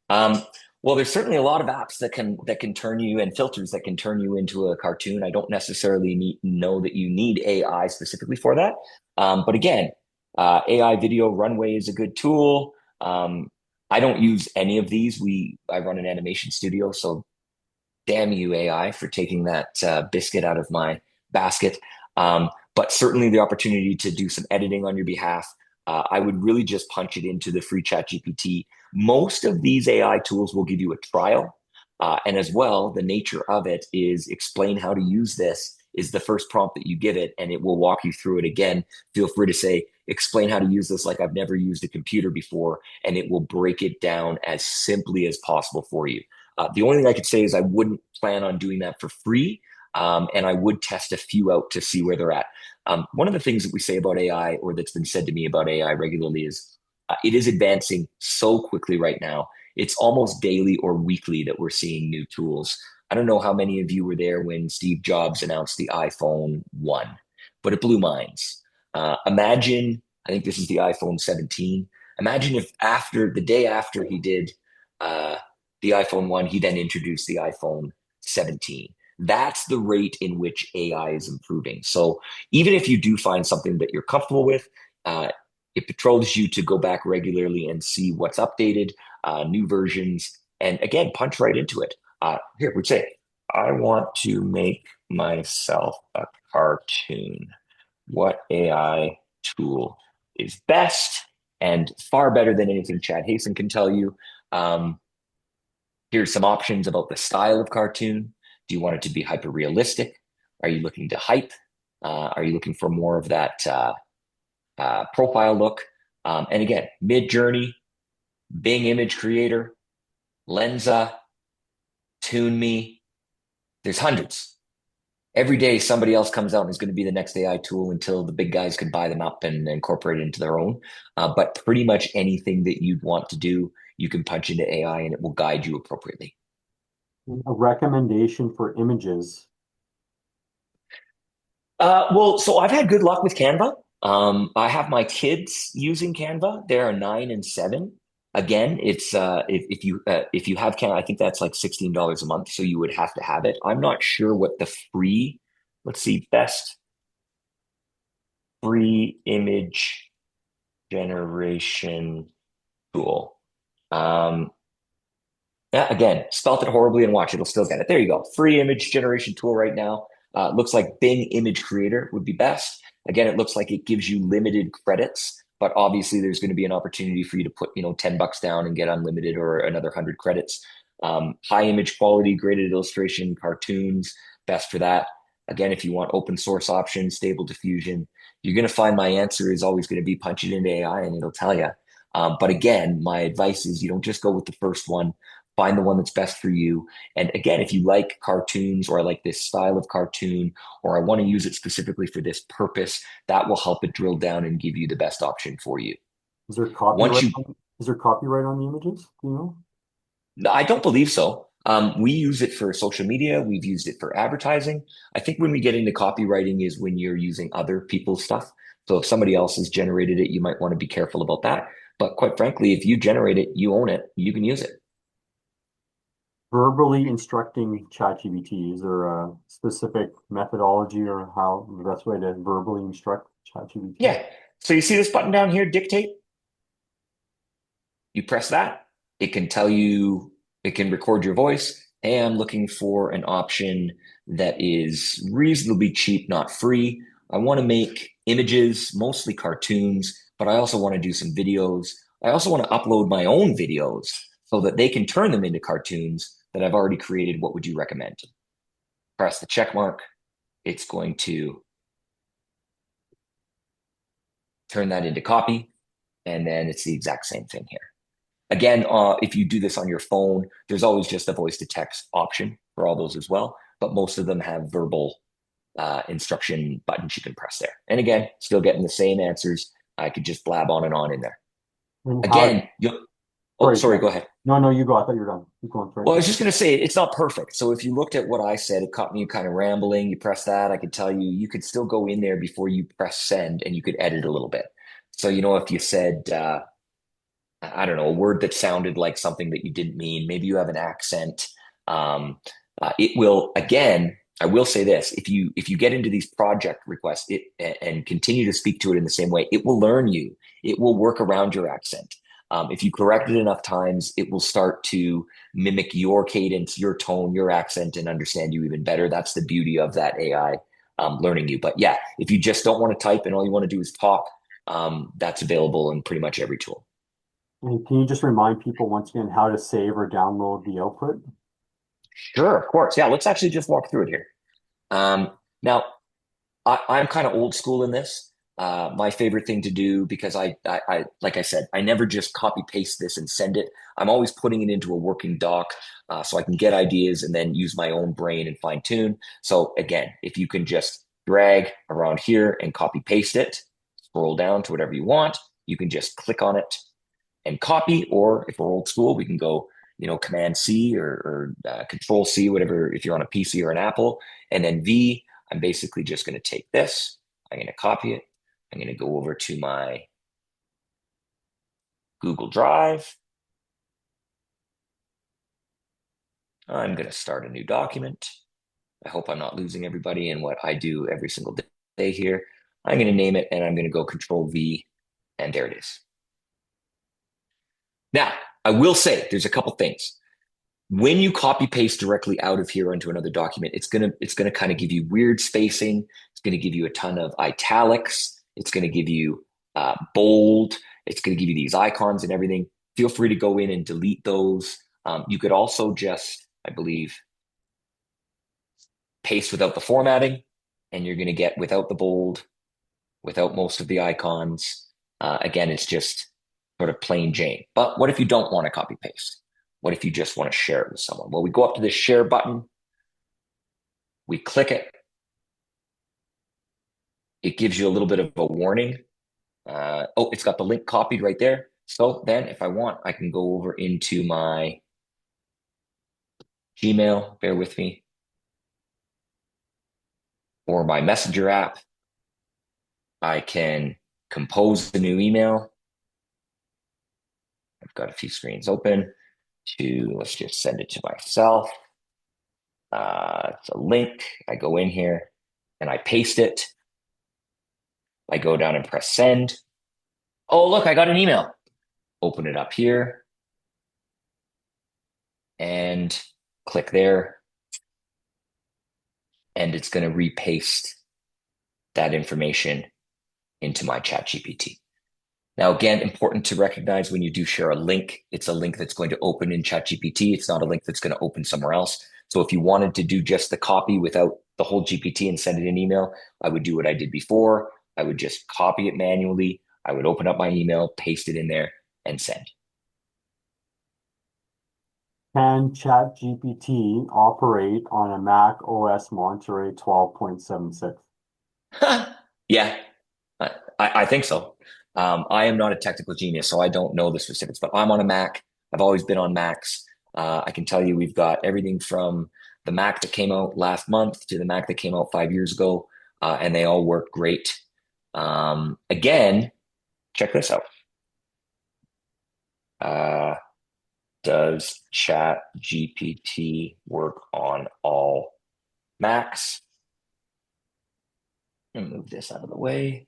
Um, well, there's certainly a lot of apps that can turn you and filters that can turn you into a cartoon. I don't necessarily know that you need AI specifically for that. But again, AI video runway is a good tool. I don't use any of these. I run an animation studio, so damn you AI for taking that biscuit out of my basket. But certainly the opportunity to do some editing on your behalf. I would really just punch it into the free chat GPT. Most of these AI tools will give you a trial. And as well, the nature of it is explain how to use this is the first prompt that you give it, and it will walk you through it again. Feel free to say, explain how to use this like I've never used a computer before, and it will break it down as simply as possible for you. The only thing I could say is I wouldn't plan on doing that for free, and I would test a few out to see where they're at. One of the things that we say about AI, or that's been said to me about AI regularly, is it is advancing so quickly right now. It's almost daily or weekly that we're seeing new tools. I don't know how many of you were there when Steve Jobs announced the iPhone 1, but it blew minds. Imagine, I think this is the iPhone 17. Imagine if after the day after he did uh, the iPhone 1, he then introduced the iPhone 17. That's the rate in which AI is improving. So even if you do find something that you're comfortable with, uh, it patrols you to go back regularly and see what's updated, new versions, and again, punch right into it. Here, we'd say, I want to make myself a cartoon. What AI tool is best and far better than anything Chad Hasten can tell you? Um, Here's some options about the style of cartoon. Do you want it to be hyper realistic? Are you looking to hype? Are you looking for more of that profile look? And again, Mid Journey, Bing Image Creator, Lensa, Tune Me. There's hundreds. Every day, somebody else comes out and is going to be the next AI tool until the big guys can buy them up and incorporate it into their own. But pretty much anything that you'd want to do, you can punch into AI and it will guide you appropriately. A recommendation for images. Well, so I've had good luck with Canva. I have my kids using Canva. They're 9 and 7. Again, it's if you have Canva, I think that's like $16 a month, so you would have to have it. I'm not sure what the free, let's see, best free image generation tool. Um, Yeah, again, spelt it horribly and watch it. It'll still get it. There you go. Free image generation tool right now. Looks like Bing Image Creator would be best. Again, it looks like it gives you limited credits, but obviously there's going to be an opportunity for you to put, $10 down and get unlimited or another 100 credits. High image quality, graded illustration, cartoons, best for that. Again, if you want open source options, stable diffusion, you're going to find my answer is always going to be punch it into AI and it'll tell you. But again, my advice is you don't just go with the first one. Find the one that's best for you. And again, if you like cartoons or I like this style of cartoon, or I want to use it specifically for this purpose, that will help it drill down and give you the best option for you. Is there Once copyright you is there copyright on the images? Do you know? I don't believe so. We use it for social media. We've used it for advertising. I think when we get into copywriting is when you're using other people's stuff. So if somebody else has generated it, you might want to be careful about that. But quite frankly, if you generate it, you own it, you can use it. Verbally instructing ChatGPT, is there a specific methodology or how the best way to verbally instruct ChatGPT? Yeah. So you see this button down here, dictate? You press that. It can tell you, it can record your voice. Hey, I'm looking for an option that is reasonably cheap, not free. I want to make images, mostly cartoons, but I also want to do some videos. I also want to upload my own videos so that they can turn them into cartoons that I've already created. What would you recommend? Press the check mark. It's going to turn that into copy. And then it's the exact same thing here. Again, if you do this on your phone, there's always just a voice to text option for all those as well. But most of them have verbal instruction buttons you can press there. And again, still getting the same answers. I could just blab on and on in there. And how, Again, oh, sorry, sorry, go ahead. no, no, you go. I thought you were done. Keep going, sorry. Well, I was just going to say it's not perfect. So if you looked at what I said, it caught me kind of rambling. You press that, I could tell you, you could still go in there before you press send and you could edit a little bit. So, if you said, I don't know, a word that sounded like something that you didn't mean. Maybe you have an accent. It will, again, I will say this: if you get into these project requests and continue to speak to it in the same way, it will learn you. It will work around your accent. If you correct it enough times, it will start to mimic your cadence, your tone, your accent, and understand you even better. That's the beauty of that AI learning you. But yeah, if you just don't want to type and all you want to do is talk, that's available in pretty much every tool. And can you just remind people once again how to save or download the output? Sure, of course. Yeah, let's actually just walk through it here. Now, I'm kind of old school in this. My favorite thing to do because like I said, I never just copy paste this and send it. I'm always putting it into a working doc so I can get ideas and then use my own brain and fine tune. So again, if you can just drag around here and copy paste it, scroll down to whatever you want, you can just click on it and copy, or if we're old school, we can go, Command C or Control C, whatever, if you're on a PC or an Apple, and then V. I'm basically just going to take this. I'm going to copy it. I'm going to go over to my Google Drive. I'm going to start a new document. I hope I'm not losing everybody in what I do every single day here. I'm going to name it and I'm going to go Control V, and there it is. Now, I will say there's a couple things. When you copy paste directly out of here into another document, it's gonna kind of give you weird spacing. It's gonna give you a ton of italics. It's gonna give you bold. It's gonna give you these icons and everything. Feel free to go in and delete those. You could also just, I believe, paste without the formatting, and you're gonna get without the bold, without most of the icons. Again, it's just sort of plain Jane. But what if you don't want to copy paste? What if you just want to share it with someone? Well, we go up to this share button, we click it. It gives you a little bit of a warning. Oh, it's got the link copied right there. So then if I want, I can go over into my Gmail, bear with me, or my Messenger app. I can compose a new email. I've got a few screens open let's just send it to myself. It's a link. I go in here and I paste it. I go down and press send. Oh, look, I got an email. Open it up here and click there. And it's going to repaste that information into my chat GPT. Now, again, important to recognize when you do share a link, it's a link that's going to open in ChatGPT. It's not a link that's going to open somewhere else. So if you wanted to do just the copy without the whole GPT and send it an email, I would do what I did before. I would just copy it manually. I would open up my email, paste it in there, and send. Can ChatGPT operate on a Mac OS Monterey 12.76? Yeah, I think so. I am not a technical genius, so I don't know the specifics, but I'm on a Mac. I've always been on Macs. I can tell you we've got everything from the Mac that came out last month to the Mac that came out 5 years ago, and they all work great. Again, check this out. Uh, does Chat GPT work on all Macs? Let me move this out of the way.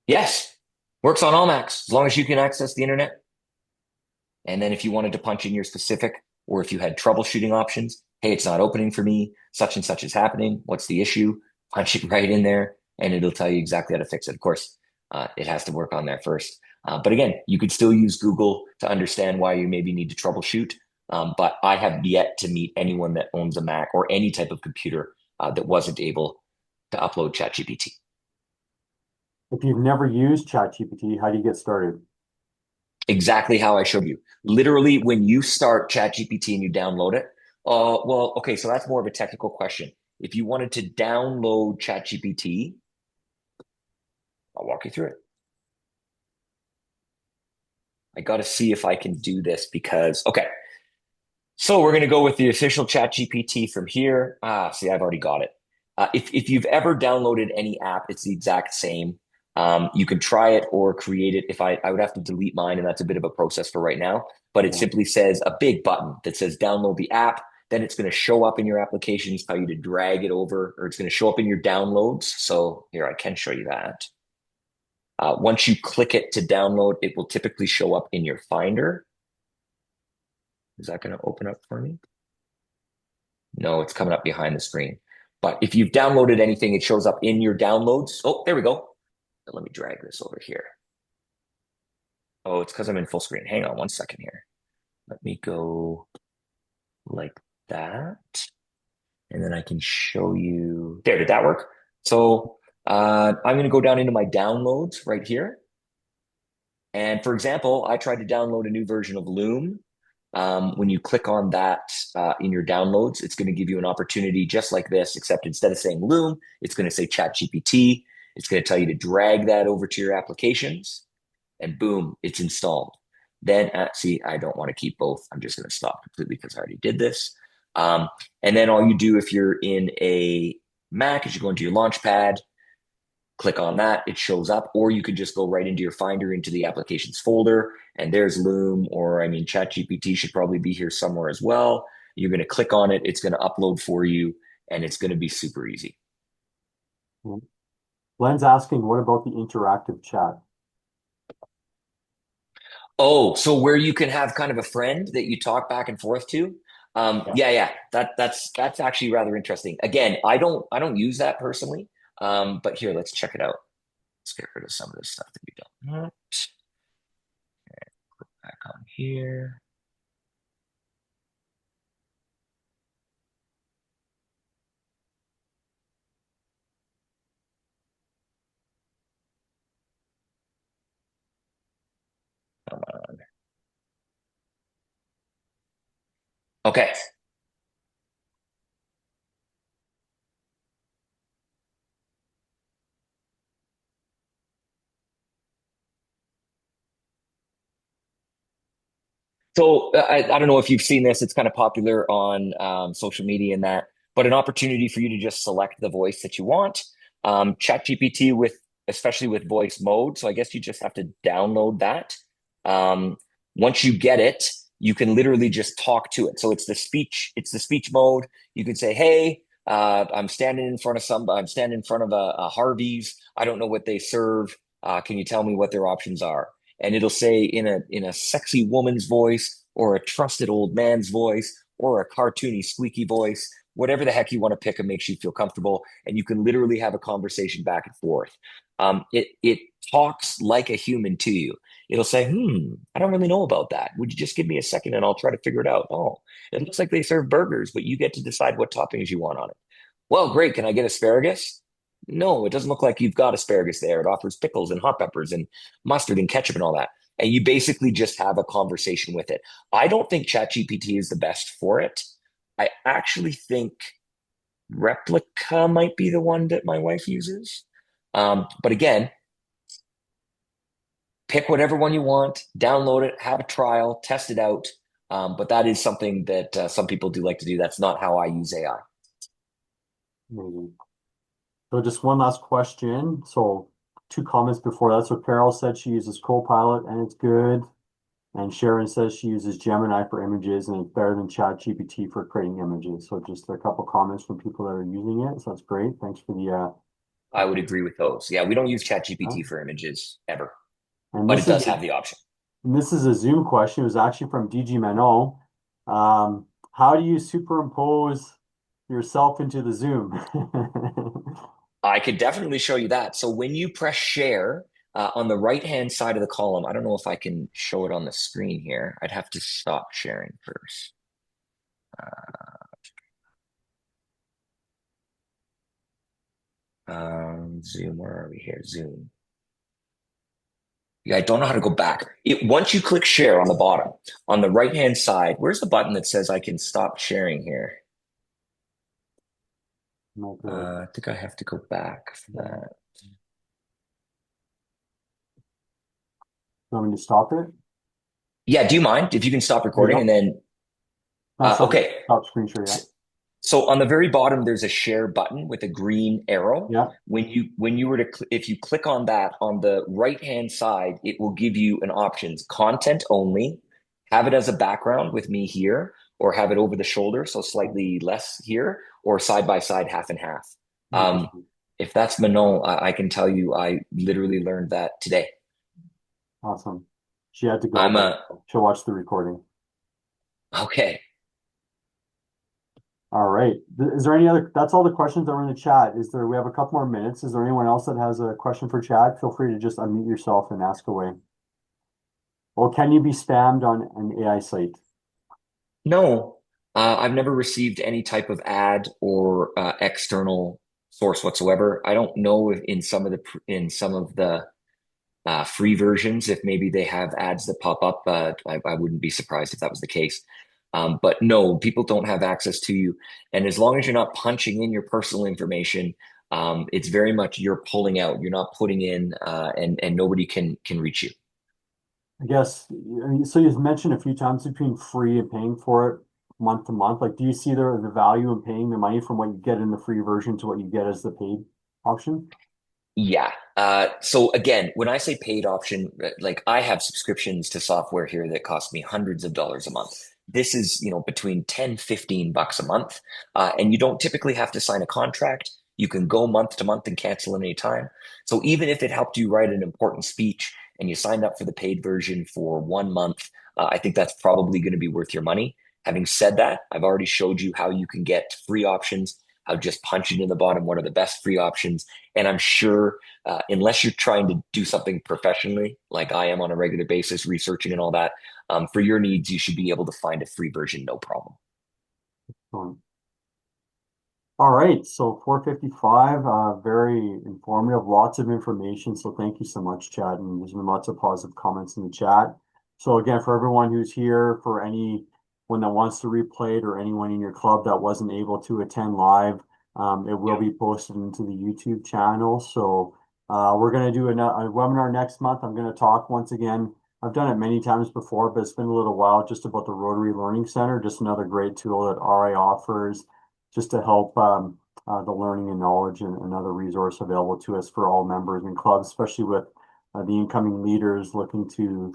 Yes, works on all Macs as long as you can access the internet. And then if you wanted to punch in your specific, or if you had troubleshooting options, hey, it's not opening for me, such and such is happening. What's the issue? Punch it right in there, and it'll tell you exactly how to fix it. Of course, it has to work on there first. But again, you could still use Google to understand why you maybe need to troubleshoot. But I have yet to meet anyone that owns a Mac or any type of computer that wasn't able to upload ChatGPT. If you've never used ChatGPT, how do you get started? Exactly how I showed you. Literally, when you start ChatGPT and you download it, well, okay, so that's more of a technical question. If you wanted to download ChatGPT, I'll walk you through it. I got to see if I can do this because, okay, so we're going to go with the official ChatGPT from here. See, I've already got it. If you've ever downloaded any app, it's the exact same. You can try it or create it. If I would have to delete mine, and that's a bit of a process for right now. But it Yeah. simply says a big button that says download the app. Then it's going to show up in your applications, tell you to drag it over, or it's going to show up in your downloads. So here, I can show you that. Once you click it to download, it will typically show up in your Finder. Is that going to open up for me? No, it's coming up behind the screen. But if you've downloaded anything, it shows up in your downloads. Oh, there we go. Let me drag this over here. Oh, it's because I'm in full screen. Hang on 1 second here. Let me go like that. And then I can show you. There, did that work? So I'm going to go down into my downloads right here. And for example, I tried to download a new version of Loom. When you click on that in your downloads, it's going to give you an opportunity just like this, except instead of saying Loom, it's going to say ChatGPT. It's going to tell you to drag that over to your applications, and boom, it's installed. Then, see, I don't want to keep both. I'm just going to stop completely because I already did this. And then all you do if you're in a Mac is you go into your Launchpad, click on that, it shows up, or you could just go right into your Finder into the applications folder, and there's Loom, or I mean, ChatGPT should probably be here somewhere as well. You're going to click on it, it's going to upload for you, and it's going to be super easy. Yeah. Glenn's asking, what about the interactive chat? Oh, so where you can have kind of a friend that you talk back and forth to. Yeah. Yeah. That's actually rather interesting. Again, I don't use that personally. But here, let's check it out. Let's get rid of some of this stuff that we don't want. Back on here. Come on. Okay. So I don't know if you've seen this. It's kind of popular on social media and that, but an opportunity for you to just select the voice that you want. ChatGPT with especially with voice mode. So I guess you just have to download that. Um, Once you get it, you can literally just talk to it. So it's the speech mode. You can say, "Hey, I'm standing in front of a Harvey's. I don't know what they serve. Can you tell me what their options are?" And it'll say in a sexy woman's voice or a trusted old man's voice or a cartoony squeaky voice, whatever the heck you want to pick and makes you feel comfortable. And you can literally have a conversation back and forth. It talks like a human to you. It'll say, I don't really know about that. Would you just give me a second and I'll try to figure it out? Oh, it looks like they serve burgers, but you get to decide what toppings you want on it. Well, great. Can I get asparagus? No, it doesn't look like you've got asparagus there. It offers pickles and hot peppers and mustard and ketchup and all that. And you basically just have a conversation with it. I don't think ChatGPT is the best for it. I actually think Replica might be the one that my wife uses. But again, pick whatever one you want, download it, have a trial, test it out. But that is something that some people do like to do. That's not how I use AI. Amazing. So just one last question. So two comments before that. So Carol said she uses Copilot and it's good. And Sharon says she uses Gemini for images and it's better than ChatGPT for creating images. So just a couple comments from people that are using it. So that's great. Thanks for the I would agree with those. Yeah, we don't use uh, ChatGPT for images ever, and but it does have the option. this is a Zoom question. It was actually from DG Mano. How do you superimpose yourself into the Zoom? I could definitely show you that. So when you press share on the right-hand side of the column, I don't know if I can show it on the screen here. I'd have to stop sharing first. Zoom, where are we here? Zoom. Yeah, I don't know how to go back. Once you click share on the bottom, on the right-hand side, where's the button that says I can stop sharing here? Not good. I think I have to go back for that. Want me to stop it? Yeah, do you mind if you can stop There you recording and go. then Stop, okay. stop screen share, yeah. So on the very bottom, there's a share button with a green arrow. Yeah. When you were to if you click on that on the right hand side, it will give you an options content only, have it as a background with me here, or have it over the shoulder, so slightly less here, or side by side, half and half. Um, Interesting. if that's Manon, I can tell you, I literally learned that today. Awesome. She had to go, I'm but a she'll watch the recording. okay. All right. Is there any other, that's all the questions that were in the chat. We have a couple more minutes. Is there anyone else that has a question for Chad? Feel free to just unmute yourself and ask away. Well, can you be spammed on an AI site? No, I've never received any type of ad or external source whatsoever. I don't know if in some of the free versions, if maybe they have ads that pop up. I wouldn't be surprised if that was the case. But no, people don't have access to you. And as long as you're not punching in your personal information, it's very much you're pulling out. You're not putting in, and nobody can reach you. I guess, so you've mentioned a few times between free and paying for it month to month. Like, do you see the value in paying the money from what you get in the free version to what you get as the paid option? Yeah. So again, when I say paid option, like I have subscriptions to software here that cost me hundreds of dollars a month. This is, between 10, $15 a month. And you don't typically have to sign a contract. You can go month to month and cancel at any time. So even if it helped you write an important speech and you signed up for the paid version for 1 month, I think that's probably going to be worth your money. Having said that, I've already showed you how you can get free options. I'll just punch it in the bottom. What are the best free options? And I'm sure, unless you're trying to do something professionally, like I am on a regular basis, researching and all that, for your needs, you should be able to find a free version, no problem. Um, All right, so 4:55, very informative, lots of information. So thank you so much, Chad. And there's been lots of positive comments in the chat. So again, for everyone who's here, for anyone that wants to replay it or anyone in your club that wasn't able to attend live, it will be posted into the YouTube channel. So we're going to do a webinar next month. I'm going to talk once again. I've done it many times before, but it's been a little while just about the Rotary Learning Center, just another great tool that RI offers just to help the learning and knowledge and another resource available to us for all members and clubs, especially with the incoming leaders looking to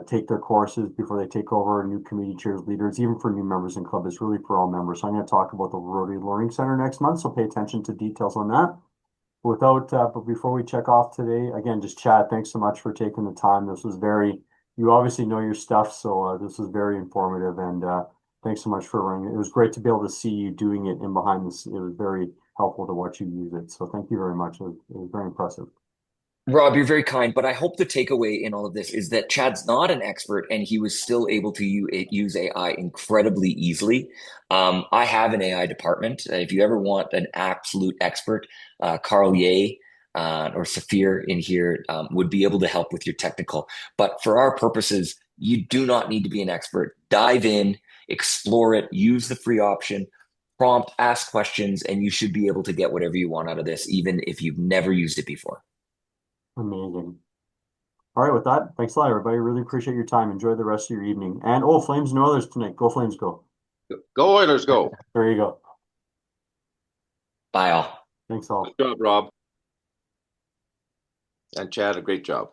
take their courses before they take over, new committee chairs, leaders, even for new members in club. It's really for all members. So I'm going to talk about the Rotary Learning Center next month, so pay attention to details on that. But before we check off today, again, just Chad, thanks so much for taking the time. You obviously know your stuff, so this was very informative and thanks so much for running. It was great to be able to see you doing it in behind this. It was very helpful to watch you use it. So thank you very much. It was very impressive. Rob, you're very kind, but I hope the takeaway in all of this is that Chad's not an expert and he was still able to use AI incredibly easily. I have an AI department. If you ever want an absolute expert, Carl Ye or Saphir in here would be able to help with your technical. But for our purposes, you do not need to be an expert. Dive in, explore it, use the free option, prompt, ask questions, and you should be able to get whatever you want out of this, even if you've never used it before. Amazing. All right, with that, thanks a lot, everybody. Really appreciate your time. Enjoy the rest of your evening. And oh, Flames, no others tonight. Go Flames, go. Go Oilers, go. There you go. Bye all. Thanks Good all. job, Rob. And Chad, a great job.